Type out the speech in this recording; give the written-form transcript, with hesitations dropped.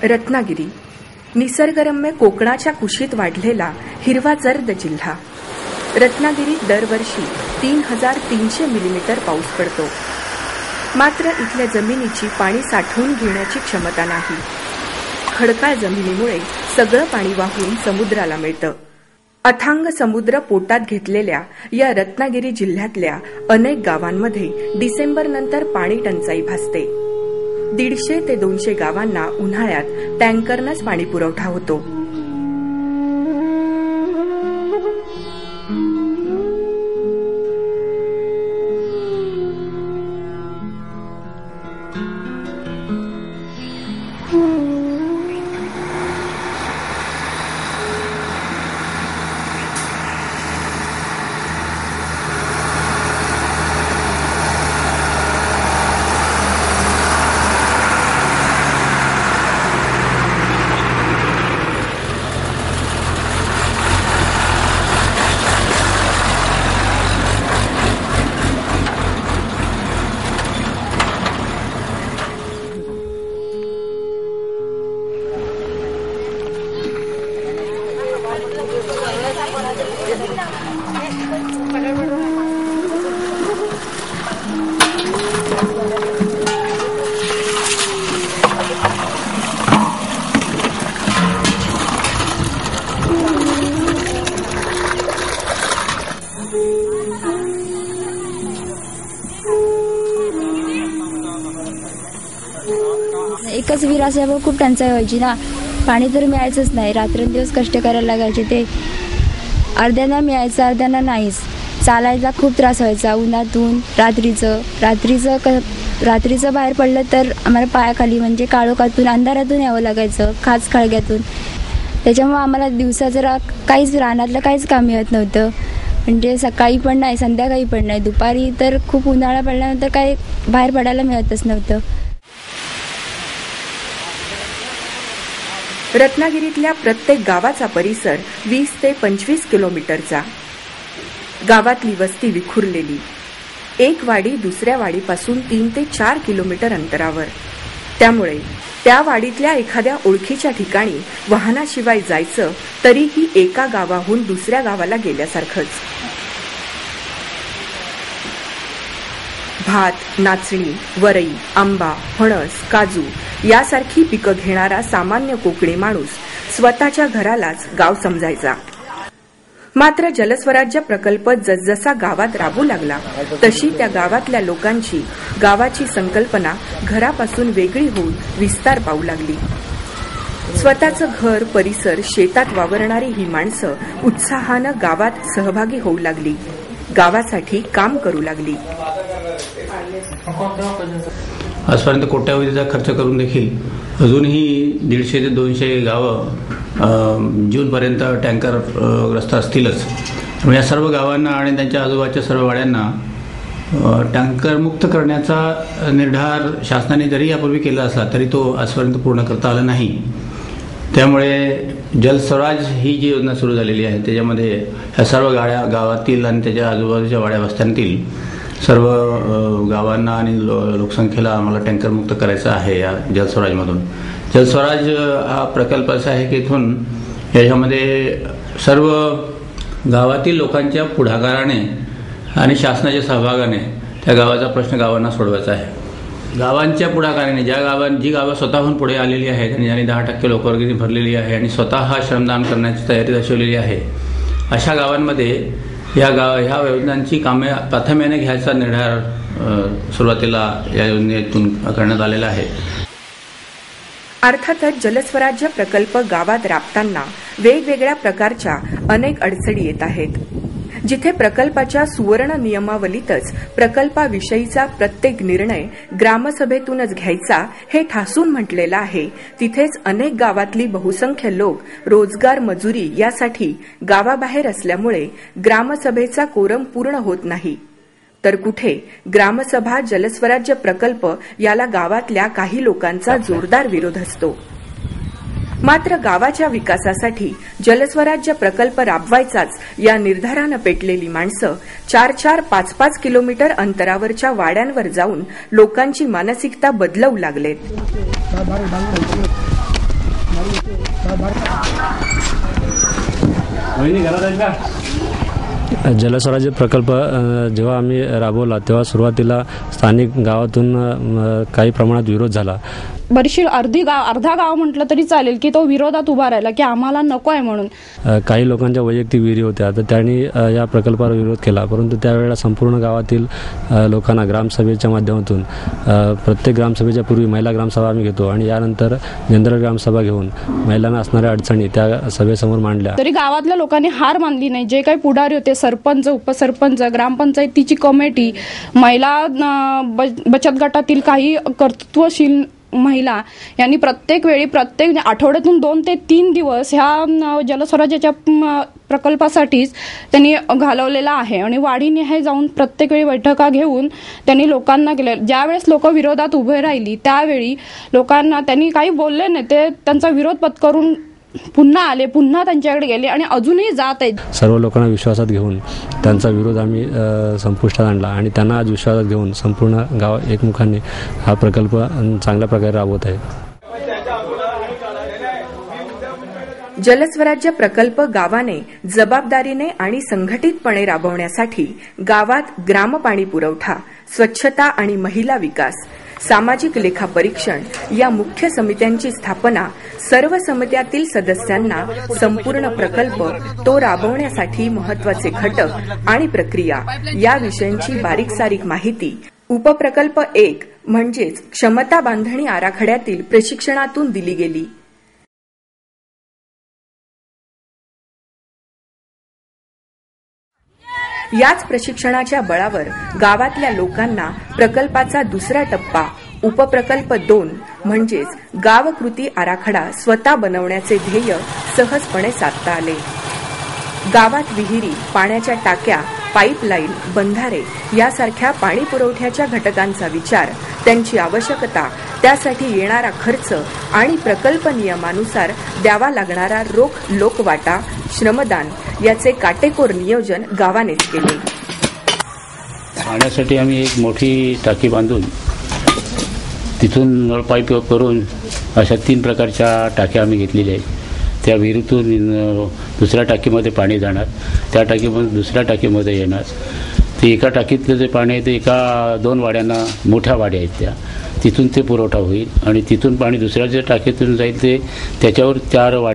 रत्नागिरी निसर्गरम्य कोकणाच्या कुशीत वाढलेला हिरवा जर्द जिल्हा. रत्नागिरीत दरवर्षी 3,300 मिलीमीटर पाऊस पडतो. मात्र इथल्या जमिनीची पाणी साठवून घेण्याची क्षमता नाही. खडकाळ जमिनीमुळे सगळं पाणी वाहून समुद्राला मिळतं. अथांग समुद्र पोटात घेतलेल्या या रत्नागिरी जिल्ह्यातल्या अनेक गावांमध्ये डिसेंबरनंतर पाणी टंचाई भासते. 150 ते 200 गावांना उन्हाळ्यात टँकरनंच पाणी पुरवठा होतो. एकच विहीर असल्यामुळे खूप टंचाई व्हायची ना. पाणी तर मिळायचंच नाही. रात्रंदिवस कष्ट करायला लागायचे. ते अर्ध्यांना मिळायचं, अर्ध्यांना नाहीच. चालायला खूप त्रास व्हायचा उन्हातून. रात्रीचं बाहेर पडलं तर आम्हाला पायाखाली म्हणजे काळोखातून अंधारातून यावं लागायचं, खास खळग्यातून. त्याच्यामुळे आम्हाला दिवसा जरा काहीच रानातलं काहीच काम मिळत नव्हतं. म्हणजे सकाळी पण नाही, संध्याकाळी पण नाही. दुपारी तर खूप उन्हाळा पडल्यानंतर काही बाहेर पडायला मिळतच नव्हतं. रत्नागिरीतल्या प्रत्येक गावाचा परिसर 20 ते 25 किलोमीटरचा. गावातली वस्ती विखुरलेली. एक वाडी दुसऱ्या वाडीपासून 3 ते 4 किलोमीटर अंतरावर. त्यामुळे त्या वाडीतल्या एखाद्या ओळखीच्या ठिकाणी वाहनाशिवाय जायचं तरीही एका गावाहून दुसऱ्या गावाला गेल्यासारखंच. भात, नाचणी, वरई, आंबा, फणस, काजू यासारखी पिकं घेणारा सामान्य कोकणी माणूस स्वतःच्या घरालाच गाव समजायचा. मात्र जलस्वराज्य प्रकल्प जसजसा गावात राबू लागला तशी त्या गावातल्या लोकांची गावाची संकल्पना घरापासून वेगळी होऊन विस्तार पावू लागली. स्वतःचं घर, परिसर, शेतात वावरणारी ही माणसं उत्साहानं गावात सहभागी होऊ लागली. गावासाठी काम करू लागली. आजपर्यंत कोट्यावधीचा खर्च करून देखील अजूनही 150 ते 200 गावं जूनपर्यंत टँकरग्रस्त असतीलच. या सर्व गावांना आणि त्यांच्या आजूबाजूच्या सर्व वाड्यांना टँकरमुक्त करण्याचा निर्धार शासनाने जरी यापूर्वी केला असला तरी तो आजपर्यंत पूर्ण करता आला नाही. त्यामुळे जलस्वराज ही जी योजना सुरू झालेली आहे त्याच्यामध्ये ह्या सर्व गावातील आणि त्याच्या आजूबाजूच्या वाड्या वस्त्यांतील सर्व गावांना आणि लोकसंख्येला आम्हाला टँकरमुक्त करायचं आहे. या जलस्वराजमधून जलस्वराज हा प्रकल्प असा आहे की इथून याच्यामध्ये सर्व गावातील लोकांच्या पुढाकाराने आणि शासनाच्या सहभागाने त्या गावाचा प्रश्न गावांना सोडवायचा आहे. गावांच्या पुढाकाराने जी गावं स्वतःहून पुढे आलेली आहेत आणि ज्यांनी 10% लोकवर्गणी भरलेली आहे आणि स्वतः श्रमदान करण्याची तयारी दर्शवलेली आहे अशा गावांमध्ये ह्या योजनांची कामे प्राथम्याने घ्यायचा निर्धार सुरुवातीला या योजनेतून करण्यात आलेला आहे. अर्थातच जलस्वराज्य प्रकल्प गावात राबताना वेगवेगळ्या प्रकारच्या अनेक अडचणी येत आहेत. जिथे प्रकल्पाच्या सुवर्ण नियमावलीतच प्रकल्पाविषयीचा प्रत्येक निर्णय ग्रामसभेतूनच घ्यायचा हे ठासून म्हटलेलं आहे, तिथेच अनेक गावातली बहुसंख्य लोक रोजगार, मजुरी यासाठी गावाबाहेर असल्यामुळे ग्रामसभेचा कोरम पूर्ण होत नाही. तर कुठे ग्रामसभा, जलस्वराज्य प्रकल्प याला गावातल्या काही लोकांचा जोरदार विरोध असतो. मात्र गावाच्या विकासासाठी जलस्वराज्य प्रकल्प राबवायचाच या निर्धारानं पेटलेली माणसं 4-4, 5-5 किलोमीटर अंतरावरच्या वाड्यांवर जाऊन लोकांची मानसिकता बदलवू लागलेत. जलस्वराज्य प्रकल्प जेव्हा आम्ही राबवला तेव्हा सुरुवातीला स्थानिक गावातून काही प्रमाणात विरोध झाला. बरीचशी अर्धा गाव म्हटलं तरी चालेल की तो विरोधात उभा राहिला की आम्हाला नको आहे म्हणून. काही लोकांच्या वैयक्तिक विहिरी होत्या तर त्यांनी या प्रकल्पावर विरोध केला, परंतु त्यावेळेला संपूर्ण गावातील लोकांना ग्रामसभेच्या माध्यमातून प्रत्येक ग्रामसभेच्या पूर्वी महिला ग्रामसभा आम्ही घेतो आणि यानंतर जनरल ग्रामसभा घेऊन महिलांना असणाऱ्या अडचणी त्या सभेसमोर मांडल्या. तरी गावातल्या लोकांनी हार मानली नाही. जे काही पुढारी होते, सरपंच, उपसरपंच, ग्रामपंचायतीची कमिटी, महिला बचत गटातील काही कर्तृत्वशील महिला यांनी प्रत्येक आठवड्यातून 2 ते 3 दिवस ह्या जलस्वराज्याच्या प्रकल्पासाठीच त्यांनी घालवलेला आहे आणि वाडीनिहाय जाऊन प्रत्येक वेळी बैठका घेऊन त्यांनी लोकांना केल्या. ज्यावेळेस लोक विरोधात उभे राहिली त्यावेळी लोकांना त्यांनी काही बोलले नाही. ते त्यांचा विरोध पत्करून पुन्हा आले, पुन्हा त्यांच्याकडे गेले आणि अजूनही जात आहेत. सर्व लोकांना विश्वासात घेऊन त्यांचा विरोध आम्ही संपुष्टात आणला आणि त्यांना आज विश्वासात घेऊन संपूर्ण गाव एकमुखाने हा प्रकल्प चांगल्या प्रकारे राबवत आहे. जलस्वराज्य प्रकल्प गावाने जबाबदारीने आणि संघटितपणे राबवण्यासाठी गावात ग्रामपाणी पुरवठा, स्वच्छता आणि महिला विकास, सामाजिक लेखापरीक्षण या मुख्य समित्यांची स्थापना, सर्व समित्यातील सदस्यांना संपूर्ण प्रकल्प तो राबवण्यासाठी महत्वाचे घटक आणि प्रक्रिया याविषयीची बारीक-सारीक माहिती उपप्रकल्प 1 म्हणजेच क्षमता बांधणी आराखड्यातील प्रशिक्षणातून दिली गेली. याच प्रशिक्षणाच्या बळावर गावातल्या लोकांना प्रकल्पाचा दुसरा टप्पा उपप्रकल्प 2 म्हणजेच गाव कृती आराखडा स्वतः बनवण्याचे ध्येय सहजपणे साधता आले. गावात विहिरी, पाण्याच्या टाक्या, पाईपलाईन, बंधारे यासारख्या पाणी पुरवठ्याच्या घटकांचा विचार, त्यांची आवश्यकता, त्यासाठी येणारा खर्च आणि प्रकल्प नियमानुसार द्यावा लागणारा रोख लोकवाटा, श्रमदान याचे काटेकोर नियोजन गावानेच केले. पाण्यासाठी आम्ही एक मोठी टाकी बांधून तिथून नळपाईप करून अशा 3 प्रकारच्या टाक्या आम्ही घेतलेल्या आहेत. त्या विहिरीतून दुसऱ्या टाकीमध्ये पाणी जाणार, त्या टाकीमधून दुसऱ्या टाकीमध्ये येणार. ते एका टाकीतलं जे पाणी आहे ते एका 2 वाड्यांना, मोठ्या वाड्या आहेत तिथून ते पुरवठा होईल आणि तिथून पाणी दुसऱ्या जे टाकीतून जाईल ते त्याच्यावर 4 वाड्या